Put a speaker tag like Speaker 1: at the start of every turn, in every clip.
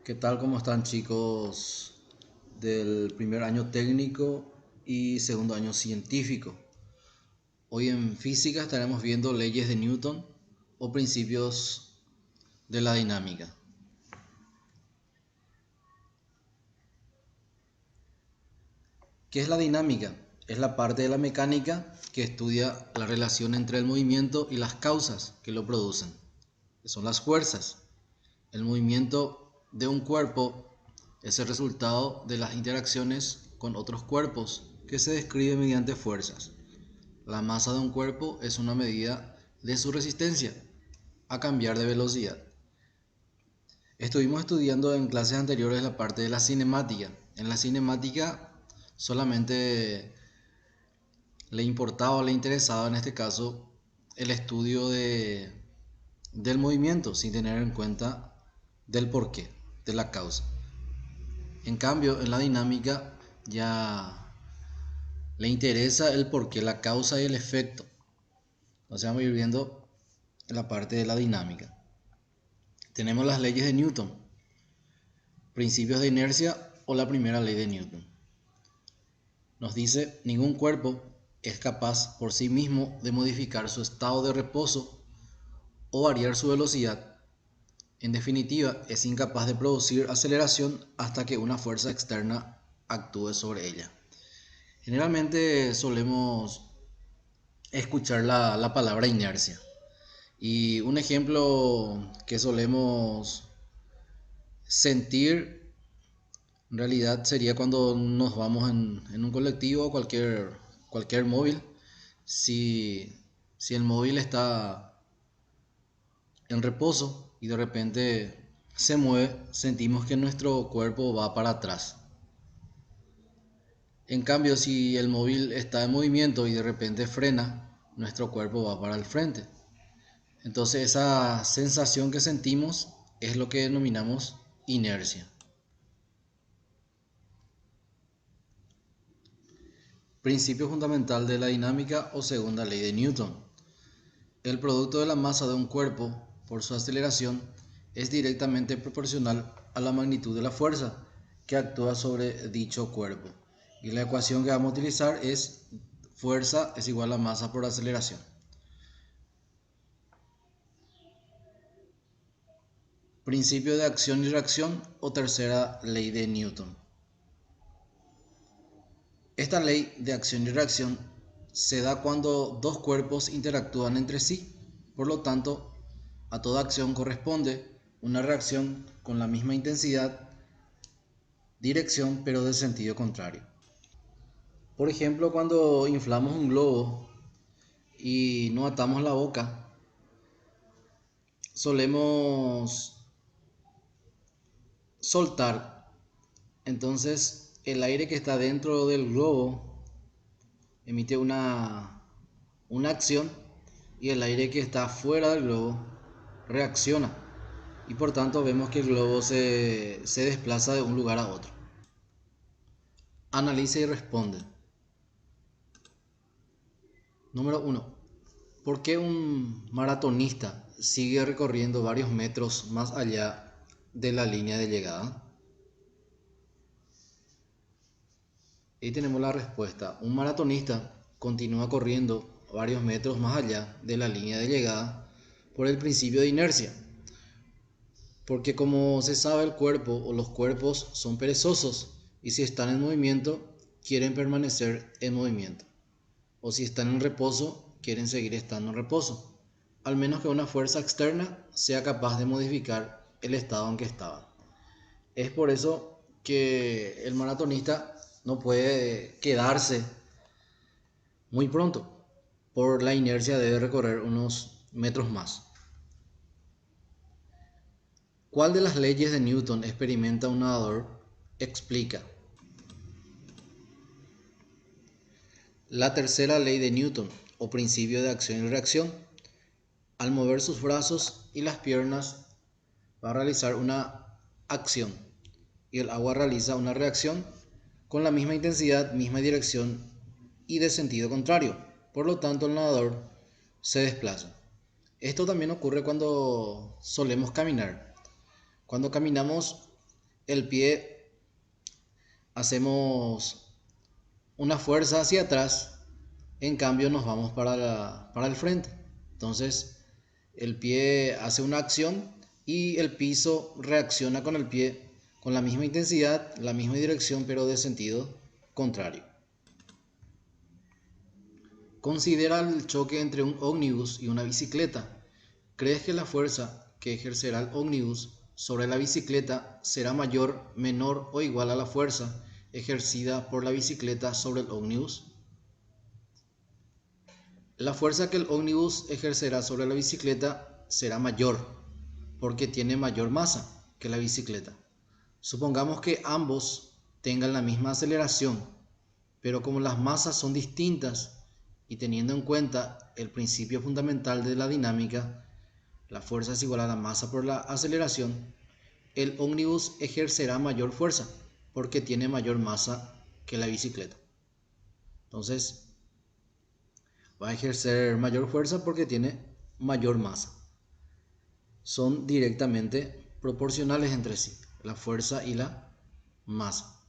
Speaker 1: ¿Qué tal? ¿Cómo están, chicos del primer año técnico y segundo año científico? Hoy en física estaremos viendo leyes de Newton o principios de la dinámica. ¿Qué es la dinámica? Es la parte de la mecánica que estudia la relación entre el movimiento y las causas que lo producen, que son las fuerzas. El movimiento de un cuerpo es el resultado de las interacciones con otros cuerpos que se describe mediante fuerzas. La masa de un cuerpo es una medida de su resistencia a cambiar de velocidad. Estuvimos estudiando en clases anteriores la parte de la cinemática. En la cinemática solamente le importaba o le interesaba en este caso el estudio del movimiento sin tener en cuenta del porqué, de la causa. En cambio, en la dinámica ya le interesa el porqué, la causa y el efecto. Entonces vamos a ir viendo la parte de la dinámica. Tenemos las leyes de Newton, principios de inercia o la primera ley de Newton. Nos dice, ningún cuerpo es capaz por sí mismo de modificar su estado de reposo o variar su velocidad. En definitiva, es incapaz de producir aceleración hasta que una fuerza externa actúe sobre ella. Generalmente solemos escuchar la palabra inercia. Y un ejemplo que solemos sentir en realidad sería cuando nos vamos en un colectivo o cualquier móvil. Si el móvil está en reposo y de repente se mueve, sentimos que nuestro cuerpo va para atrás. En cambio, si el móvil está en movimiento y de repente frena, nuestro cuerpo va para el frente. Entonces esa sensación que sentimos es lo que denominamos inercia. Principio fundamental de la dinámica o segunda ley de Newton. El producto de la masa de un cuerpo por su aceleración es directamente proporcional a la magnitud de la fuerza que actúa sobre dicho cuerpo. Y la ecuación que vamos a utilizar es fuerza es igual a masa por aceleración. Principio de acción y reacción o tercera ley de Newton. Esta ley de acción y reacción se da cuando dos cuerpos interactúan entre sí. Por lo tanto, a toda acción corresponde una reacción con la misma intensidad, dirección, pero de sentido contrario. Por ejemplo, cuando inflamos un globo y no atamos la boca, solemos soltar. Entonces, el aire que está dentro del globo emite una acción y el aire que está fuera del globo reacciona y por tanto vemos que el globo se desplaza de un lugar a otro. Analiza y responde. Número 1. ¿Por qué un maratonista sigue recorriendo varios metros más allá de la línea de llegada? Y tenemos la respuesta. Un maratonista continúa corriendo varios metros más allá de la línea de llegada por el principio de inercia. Porque como se sabe, el cuerpo o los cuerpos son perezosos y si están en movimiento quieren permanecer en movimiento. O si están en reposo quieren seguir estando en reposo, al menos que una fuerza externa sea capaz de modificar el estado en que estaban. Es por eso que el maratonista no puede quedarse muy pronto. Por la inercia debe recorrer unos metros más. ¿Cuál de las leyes de Newton experimenta un nadador? Explica. La tercera ley de Newton, o principio de acción y reacción. Al mover sus brazos y las piernas va a realizar una acción y el agua realiza una reacción con la misma intensidad, misma dirección y de sentido contrario. Por lo tanto, el nadador se desplaza. Esto también ocurre cuando solemos caminar. Cuando caminamos el pie hacemos una fuerza hacia atrás, en cambio nos vamos para el frente. Entonces el pie hace una acción y el piso reacciona con el pie con la misma intensidad, la misma dirección, pero de sentido contrario. Considera el choque entre un ómnibus y una bicicleta. ¿Crees que la fuerza que ejercerá el ómnibus sobre la bicicleta será mayor, menor o igual a la fuerza ejercida por la bicicleta sobre el ómnibus? La fuerza que el ómnibus ejercerá sobre la bicicleta será mayor, porque tiene mayor masa que la bicicleta. Supongamos que ambos tengan la misma aceleración, pero como las masas son distintas y teniendo en cuenta el principio fundamental de la dinámica, la fuerza es igual a la masa por la aceleración, el ómnibus ejercerá mayor fuerza porque tiene mayor masa que la bicicleta. Entonces, va a ejercer mayor fuerza porque tiene mayor masa. Son directamente proporcionales entre sí, la fuerza y la masa.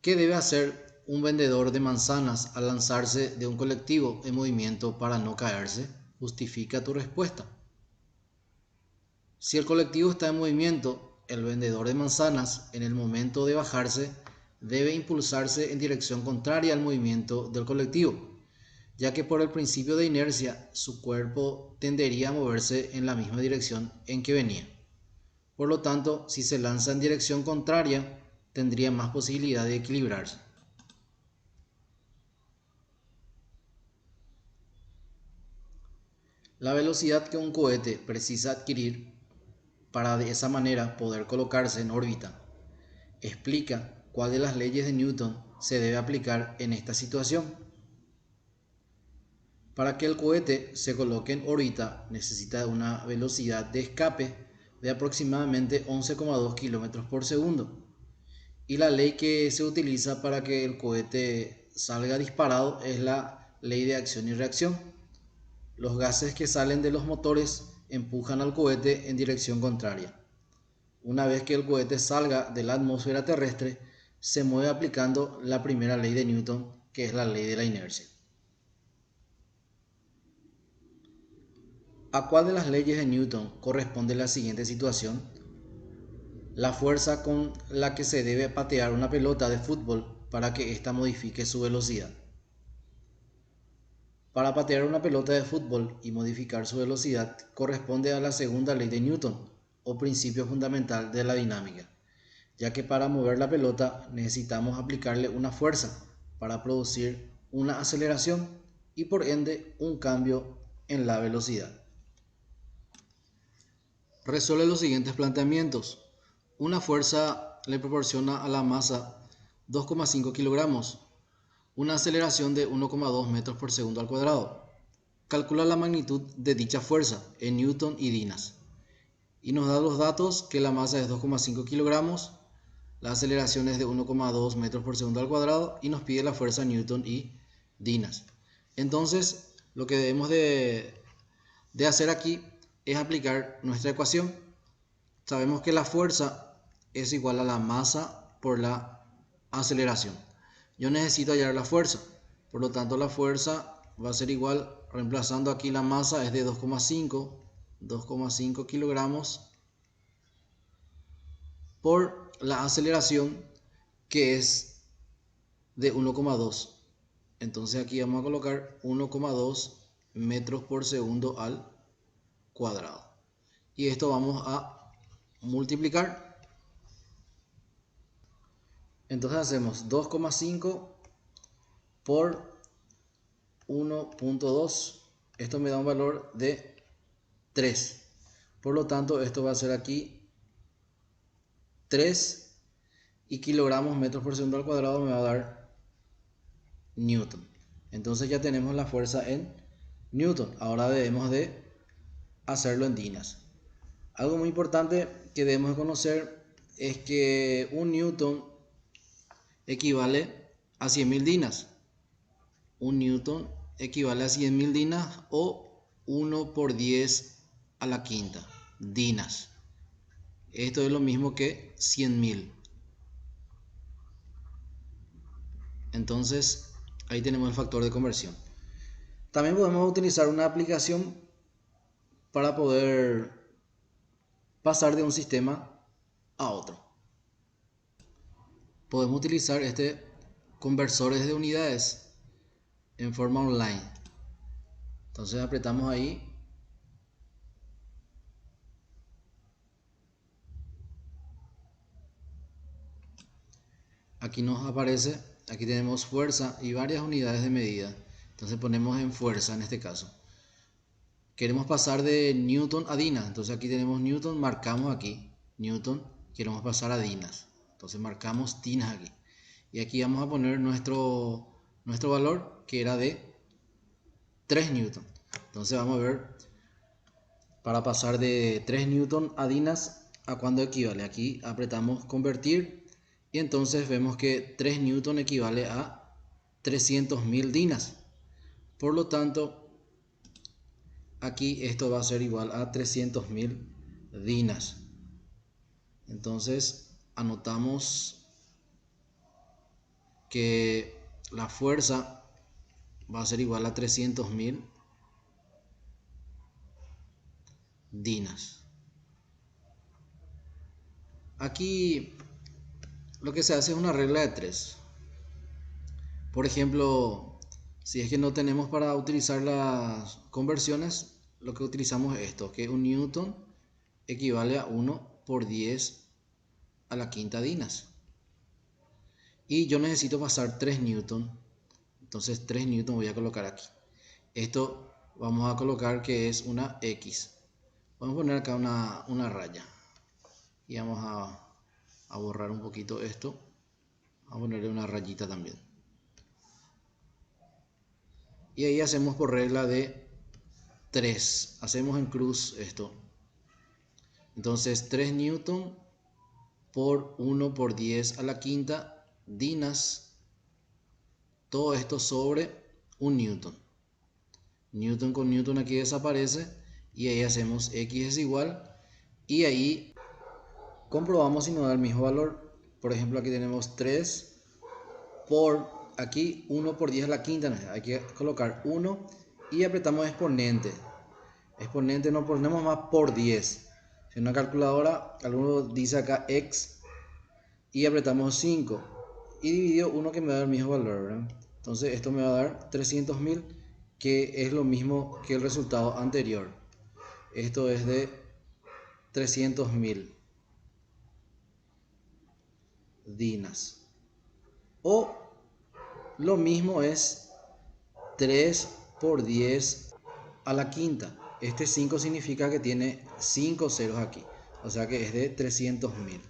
Speaker 1: ¿Qué debe hacer un vendedor de manzanas al lanzarse de un colectivo en movimiento para no caerse? Justifica tu respuesta. Si el colectivo está en movimiento, el vendedor de manzanas, en el momento de bajarse, debe impulsarse en dirección contraria al movimiento del colectivo, ya que por el principio de inercia su cuerpo tendería a moverse en la misma dirección en que venía. Por lo tanto, si se lanza en dirección contraria, tendría más posibilidad de equilibrarse. La velocidad que un cohete precisa adquirir para de esa manera poder colocarse en órbita explica cuál de las leyes de Newton se debe aplicar en esta situación. Para que el cohete se coloque en órbita necesita una velocidad de escape de aproximadamente 11,2 km por segundo. Y la ley que se utiliza para que el cohete salga disparado es la ley de acción y reacción. Los gases que salen de los motores empujan al cohete en dirección contraria. Una vez que el cohete salga de la atmósfera terrestre, se mueve aplicando la primera ley de Newton, que es la ley de la inercia. ¿A cuál de las leyes de Newton corresponde la siguiente situación? La fuerza con la que se debe patear una pelota de fútbol para que ésta modifique su velocidad. Para patear una pelota de fútbol y modificar su velocidad corresponde a la segunda ley de Newton, o principio fundamental de la dinámica, ya que para mover la pelota necesitamos aplicarle una fuerza para producir una aceleración y por ende un cambio en la velocidad. Resuelve los siguientes planteamientos. Una fuerza le proporciona a la masa 2,5 kilogramos, una aceleración de 1,2 metros por segundo al cuadrado. Calcula la magnitud de dicha fuerza en Newton y Dinas. Y nos da los datos que la masa es 2,5 kilogramos, la aceleración es de 1,2 metros por segundo al cuadrado y nos pide la fuerza Newton y Dinas. Entonces, lo que debemos de hacer aquí es aplicar nuestra ecuación. Sabemos que la fuerza es igual a la masa por la aceleración. Yo necesito hallar la fuerza, por lo tanto la fuerza va a ser igual, reemplazando aquí la masa es de 2,5 kilogramos por la aceleración que es de 1,2. Entonces aquí vamos a colocar 1,2 metros por segundo al cuadrado. Y esto vamos a multiplicar. Entonces hacemos 2,5 por 1,2. Esto me da un valor de 3. Por lo tanto, esto va a ser aquí 3 y kilogramos metros por segundo al cuadrado me va a dar Newton. Entonces ya tenemos la fuerza en Newton. Ahora debemos de hacerlo en dinas. Algo muy importante que debemos de conocer es que un Newton equivale a 100.000 dinas. Un Newton equivale a 100.000 dinas o 1 por 10 a la quinta dinas. Esto es lo mismo que 100.000. Entonces, ahí tenemos el factor de conversión. También podemos utilizar una aplicación para poder pasar de un sistema a otro. Podemos utilizar conversores de unidades en forma online. Entonces apretamos ahí. Aquí nos aparece, aquí tenemos fuerza y varias unidades de medida. Entonces ponemos en fuerza en este caso. Queremos pasar de Newton a Dinas. Entonces aquí tenemos Newton, marcamos aquí Newton, queremos pasar a Dinas. Entonces marcamos Dinas aquí. Y aquí vamos a poner nuestro valor, que era de 3 Newton. Entonces vamos a ver, para pasar de 3 Newton a Dinas, ¿a cuánto equivale? Aquí apretamos convertir y entonces vemos que 3 Newton equivale a 300.000 Dinas. Por lo tanto, aquí esto va a ser igual a 300.000 Dinas. Entonces anotamos que la fuerza va a ser igual a 300.000 Dinas. Aquí lo que se hace es una regla de 3. Por ejemplo, si es que no tenemos para utilizar las conversiones, lo que utilizamos es esto, que un newton equivale a 1 por 10 a la quinta Dinas. Y yo necesito pasar 3 newton, entonces 3 newton voy a colocar aquí. Esto vamos a colocar que es una X. Vamos a poner acá una raya. Y vamos a borrar un poquito esto. Vamos a ponerle una rayita también. Y ahí hacemos por regla de 3. Hacemos en cruz esto. Entonces 3 newton por 1 por 10 a la quinta Dinas. Todo esto sobre un newton. Newton con newton aquí desaparece. Y ahí hacemos X es igual. Y ahí comprobamos si nos da el mismo valor. Por ejemplo, aquí tenemos 3 por, aquí 1 por 10 a la quinta. Hay que colocar 1 y apretamos exponente. Exponente no ponemos más por 10. Si una calculadora, alguno dice acá X y apretamos 5 y dividido 1 que me da el mismo valor, ¿verdad? Entonces esto me va a dar 300.000, que es lo mismo que el resultado anterior. Esto es de 300.000 Dinas. O lo mismo es 3 por 10 a la quinta. Este 5 significa que tiene 5 ceros aquí. O sea que es de 300.000.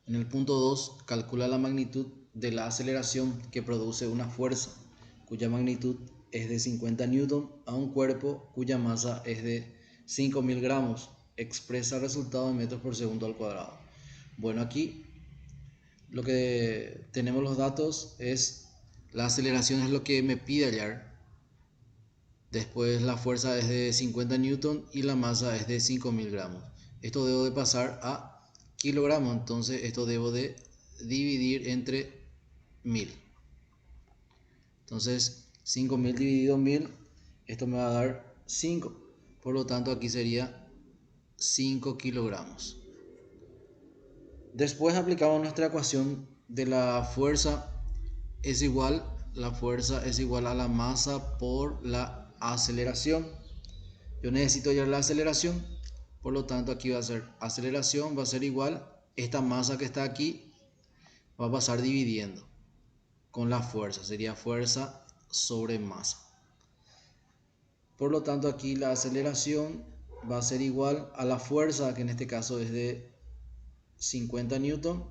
Speaker 1: En el punto 2, calcula la magnitud de la aceleración que produce una fuerza cuya magnitud es de 50 newton a un cuerpo cuya masa es de 5.000 gramos. Expresa el resultado en metros por segundo al cuadrado. Bueno, aquí lo que tenemos los datos es la aceleración, es lo que me pide hallar. Después la fuerza es de 50 newton y la masa es de 5.000 gramos. Esto debo de pasar a kilogramos, entonces esto debo de dividir entre 1000. Entonces 5.000 dividido 1000, esto me va a dar 5. Por lo tanto aquí sería 5 kilogramos. Después aplicamos nuestra ecuación de la fuerza es igual a la masa por la aceleración. Yo necesito hallar la aceleración, por lo tanto aquí va a ser aceleración, va a ser igual, esta masa que está aquí va a pasar dividiendo con la fuerza, sería fuerza sobre masa. Por lo tanto aquí la aceleración va a ser igual a la fuerza, que en este caso es de 50 newton.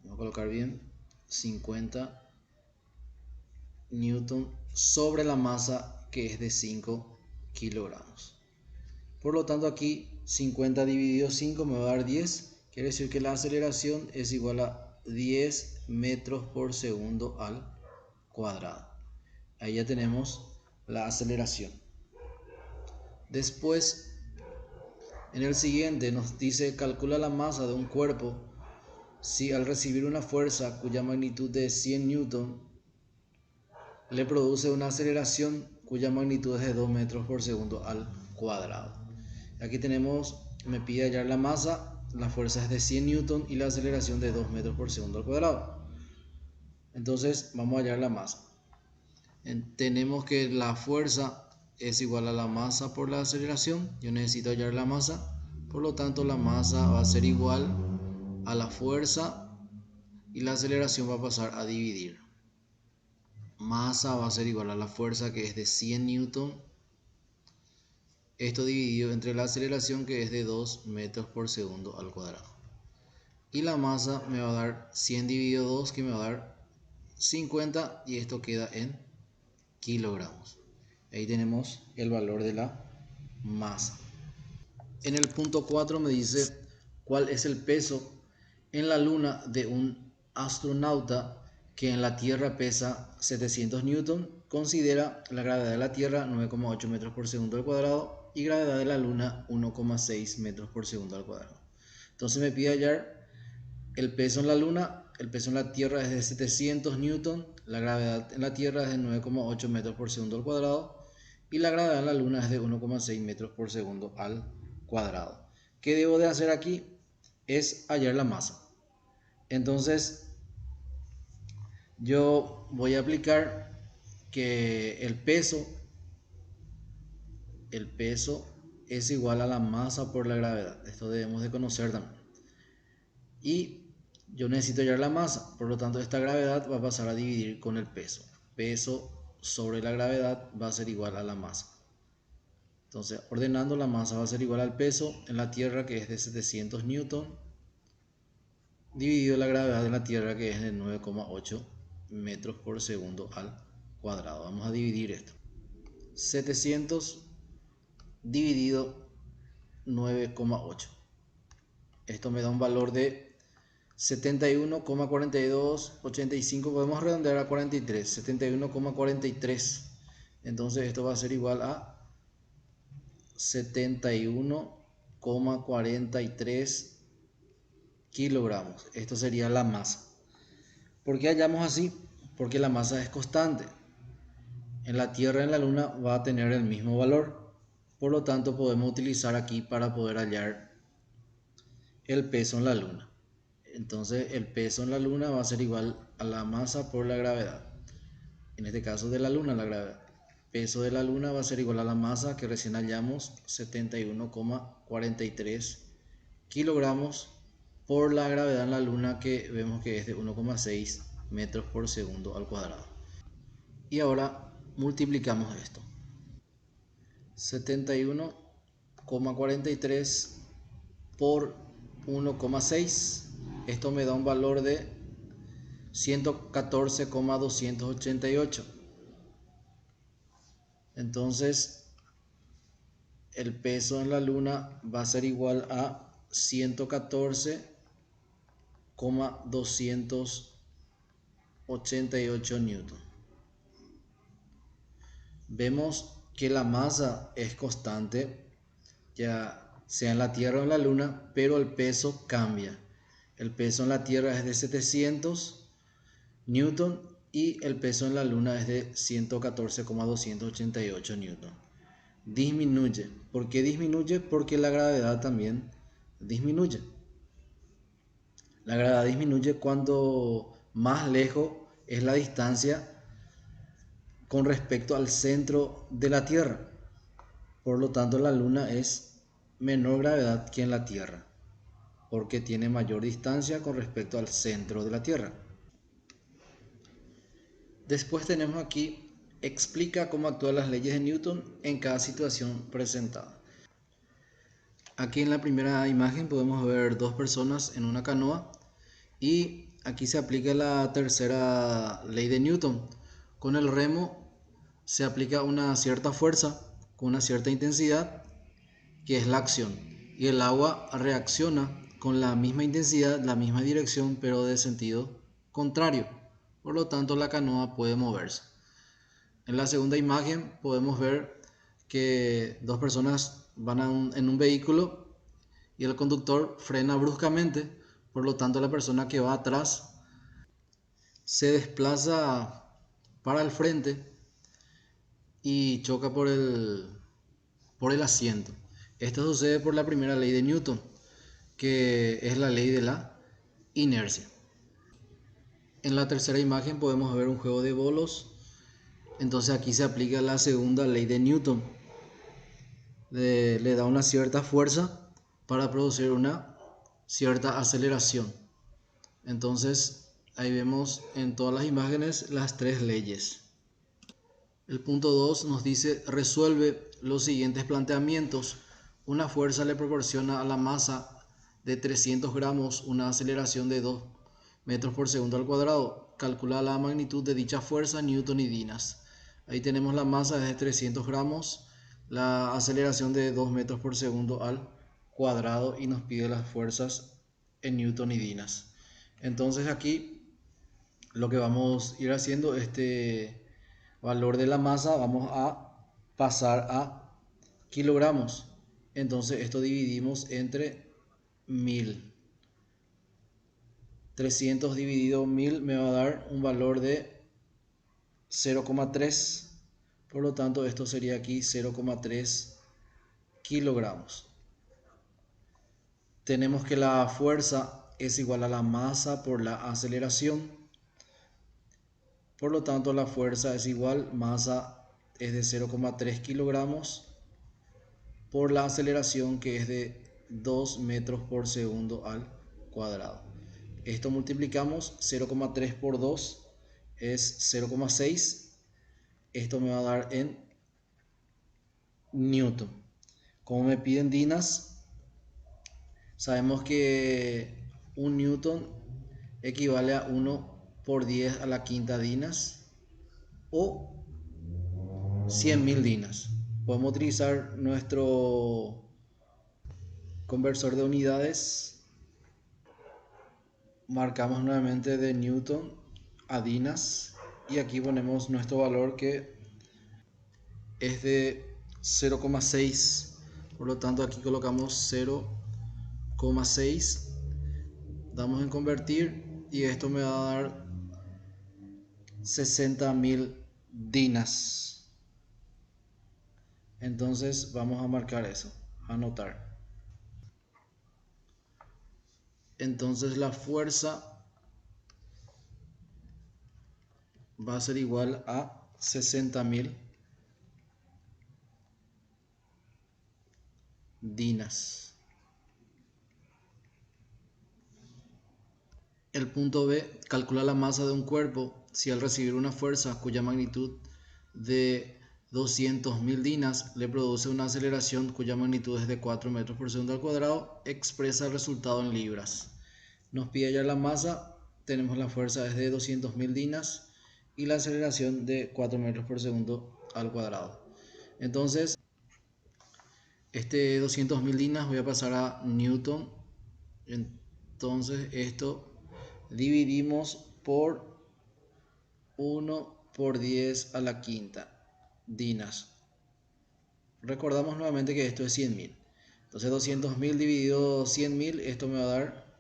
Speaker 1: Vamos a colocar bien, 50 newton sobre la masa, que es de 5 kilogramos. Por lo tanto aquí 50 dividido 5 me va a dar 10. Quiere decir que la aceleración es igual a 10 metros por segundo al cuadrado. Ahí ya tenemos la aceleración. Después, en el siguiente nos dice calcula la masa de un cuerpo si al recibir una fuerza cuya magnitud es 100 newton le produce una aceleración cuya magnitud es de 2 metros por segundo al cuadrado. Aquí tenemos, me pide hallar la masa, la fuerza es de 100 newton y la aceleración de 2 metros por segundo al cuadrado. Entonces vamos a hallar la masa. Tenemos que la fuerza es igual a la masa por la aceleración. Yo necesito hallar la masa, por lo tanto la masa va a ser igual a la fuerza y la aceleración va a pasar a dividir. Masa va a ser igual a la fuerza, que es de 100 newton, esto dividido entre la aceleración, que es de 2 metros por segundo al cuadrado. Y la masa me va a dar 100 dividido 2, que me va a dar 50, y esto queda en kilogramos. Ahí tenemos el valor de la masa. En el punto 4 me dice cuál es el peso en la luna de un astronauta que en la Tierra pesa 700 newton. Considera la gravedad de la Tierra 9,8 metros por segundo al cuadrado y gravedad de la luna 1,6 metros por segundo al cuadrado. Entonces me pide hallar el peso en la luna. El peso en la Tierra es de 700 newton, la gravedad en la Tierra es de 9,8 metros por segundo al cuadrado y la gravedad en la luna es de 1,6 metros por segundo al cuadrado. ¿Qué debo de hacer aquí? Es hallar la masa. Entonces yo voy a aplicar que el peso es igual a la masa por la gravedad. Esto debemos de conocer también. Y yo necesito hallar la masa, por lo tanto esta gravedad va a pasar a dividir con el peso. Peso sobre la gravedad va a ser igual a la masa. Entonces, ordenando, la masa va a ser igual al peso en la Tierra, que es de 700 newton, dividido la gravedad de la Tierra, que es de 9,8 metros por segundo al cuadrado. Vamos a dividir esto. 700 dividido 9,8. Esto me da un valor de 71,4285. Podemos redondear a 43. 71,43. Entonces esto va a ser igual a 71,43 kilogramos. Esto sería la masa. ¿Por qué hallamos así? Porque la masa es constante. En la Tierra y en la Luna va a tener el mismo valor. Por lo tanto, podemos utilizar aquí para poder hallar el peso en la Luna. Entonces, el peso en la Luna va a ser igual a la masa por la gravedad. En este caso de la Luna, la gravedad. Peso de la Luna va a ser igual a la masa que recién hallamos, 71,43 kilogramos, por la gravedad en la Luna, que vemos que es de 1,6 metros por segundo al cuadrado. Y ahora multiplicamos esto. 71,43 por 1,6. Esto me da un valor de 114,288. Entonces, el peso en la Luna va a ser igual a 114,288 newton. Vemos que la masa es constante, ya sea en la Tierra o en la Luna, pero el peso cambia. El peso en la Tierra es de 700 newton y el peso en la Luna es de 114,288 newton. Disminuye. ¿Por qué disminuye? Porque la gravedad también disminuye. La gravedad disminuye cuando más lejos es la distancia con respecto al centro de la Tierra. Por lo tanto, la Luna es menor gravedad que en la Tierra, porque tiene mayor distancia con respecto al centro de la Tierra. Después tenemos aquí, explica cómo actúan las leyes de Newton en cada situación presentada. Aquí en la primera imagen podemos ver dos personas en una canoa y aquí se aplica la tercera ley de Newton. Con el remo se aplica una cierta fuerza con una cierta intensidad, que es la acción, y el agua reacciona con la misma intensidad, la misma dirección, pero de sentido contrario. Por lo tanto, la canoa puede moverse. En la segunda imagen podemos ver que dos personas van en un vehículo y el conductor frena bruscamente, por lo tanto la persona que va atrás se desplaza para el frente y choca por el asiento. Esto sucede por la primera ley de Newton, que es la ley de la inercia. En la tercera imagen podemos ver un juego de bolos. Entonces aquí se aplica la segunda ley de Newton. Le da una cierta fuerza para producir una cierta aceleración. Entonces ahí vemos en todas las imágenes las tres leyes. El punto 2 nos dice: resuelve los siguientes planteamientos. Una fuerza le proporciona a la masa de 300 gramos una aceleración de 2 metros por segundo al cuadrado. Calcula la magnitud de dicha fuerza, newton y dinas. Ahí tenemos la masa de 300 gramos, la aceleración de 2 metros por segundo al cuadrado y nos pide las fuerzas en newton y dinas. Entonces aquí lo que vamos a ir haciendo, este valor de la masa vamos a pasar a kilogramos. Entonces esto dividimos entre 1000. 300 dividido 1000 me va a dar un valor de 0,3. Por lo tanto esto sería aquí 0,3 kilogramos. Tenemos que la fuerza es igual a la masa por la aceleración. Por lo tanto la fuerza es igual, masa es de 0,3 kilogramos por la aceleración, que es de 2 metros por segundo al cuadrado. Esto multiplicamos, 0,3 por 2 es 0,6. Esto me va a dar en newton. Como me piden dinas, sabemos que un newton equivale a 1 por 10 a la quinta dinas o 100.000 dinas. Podemos utilizar nuestro conversor de unidades. Marcamos nuevamente de newton a dinas y aquí ponemos nuestro valor, que es de 0,6. por lo tanto aquí colocamos 0,6, damos en convertir y esto me va a dar 60.000 dinas. Entonces vamos a marcar eso, anotar. Entonces la fuerza va a ser igual a 60.000 dinas. El punto B, calcula la masa de un cuerpo si al recibir una fuerza cuya magnitud de 200.000 dinas le produce una aceleración cuya magnitud es de 4 metros por segundo al cuadrado, expresa el resultado en libras. Nos pide ya la masa, tenemos la fuerza es de 200.000 dinas y la aceleración de 4 metros por segundo al cuadrado. Entonces, este 200.000 dinas voy a pasar a newton. Entonces esto dividimos por 1 por 10 a la quinta dinas. Recordamos nuevamente que esto es 100.000. Entonces 200.000 dividido 100.000, esto me va a dar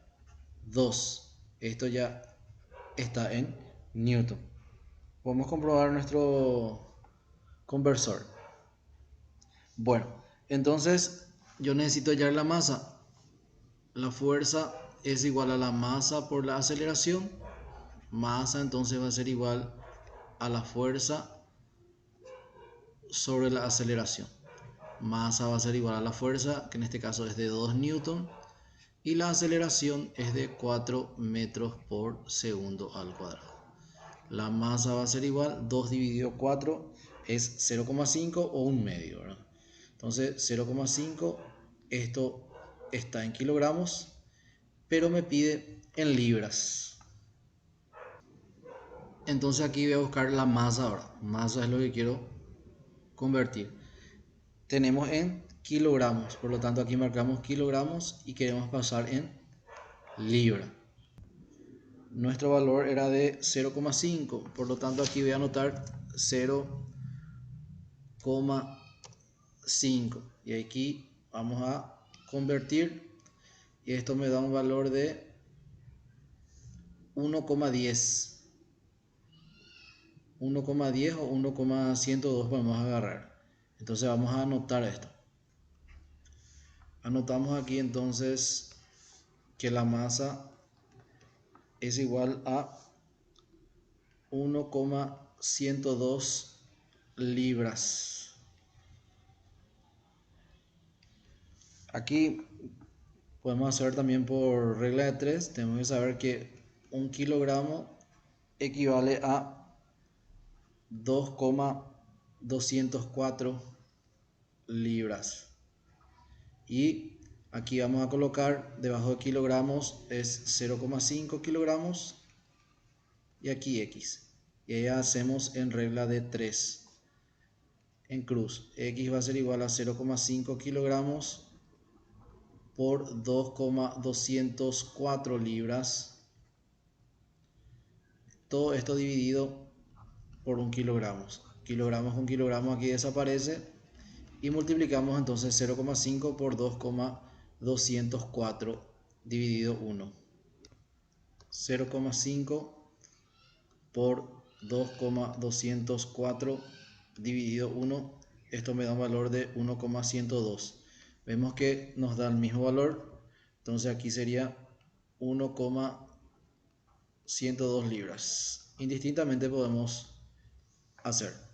Speaker 1: 2. Esto ya está en newton. Podemos comprobar nuestro conversor. Bueno, entonces yo necesito hallar la masa. La fuerza es igual a la masa por la aceleración. Masa entonces va a ser igual a la fuerza sobre la aceleración. Masa va a ser igual a la fuerza, que en este caso es de 2 newton, y la aceleración es de 4 metros por segundo al cuadrado. La masa va a ser igual, 2 dividido 4 es 0,5 o un medio, ¿verdad? Entonces 0,5, esto está en kilogramos, pero me pide en libras. Entonces aquí voy a buscar la masa ahora. Masa es lo que quiero convertir. Tenemos en kilogramos, por lo tanto aquí marcamos kilogramos y queremos pasar en libra. Nuestro valor era de 0,5, por lo tanto aquí voy a anotar 0,5 5. Y aquí vamos a convertir y esto me da un valor de 1,10. 1,10 o 1,102 podemos agarrar. Entonces vamos a anotar esto. Anotamos aquí entonces que la masa es igual a 1,102 libras. Aquí podemos hacer también por regla de 3. Tenemos que saber que 1 kilogramo equivale a 2,204 libras. Y aquí vamos a colocar debajo de kilogramos es 0,5 kilogramos y aquí X. Y ahí hacemos en regla de 3 en cruz. X va a ser igual a 0,5 kilogramos por 2,204 libras. Todo esto dividido por 1 kilogramo. Kilogramos con kilogramo aquí desaparece. Y multiplicamos entonces 0,5 por 2,204 dividido 1. 0,5 por 2,204 dividido 1. Esto me da un valor de 1,102. Vemos que nos da el mismo valor. Entonces aquí sería 1,102 libras. Indistintamente podemos hacer.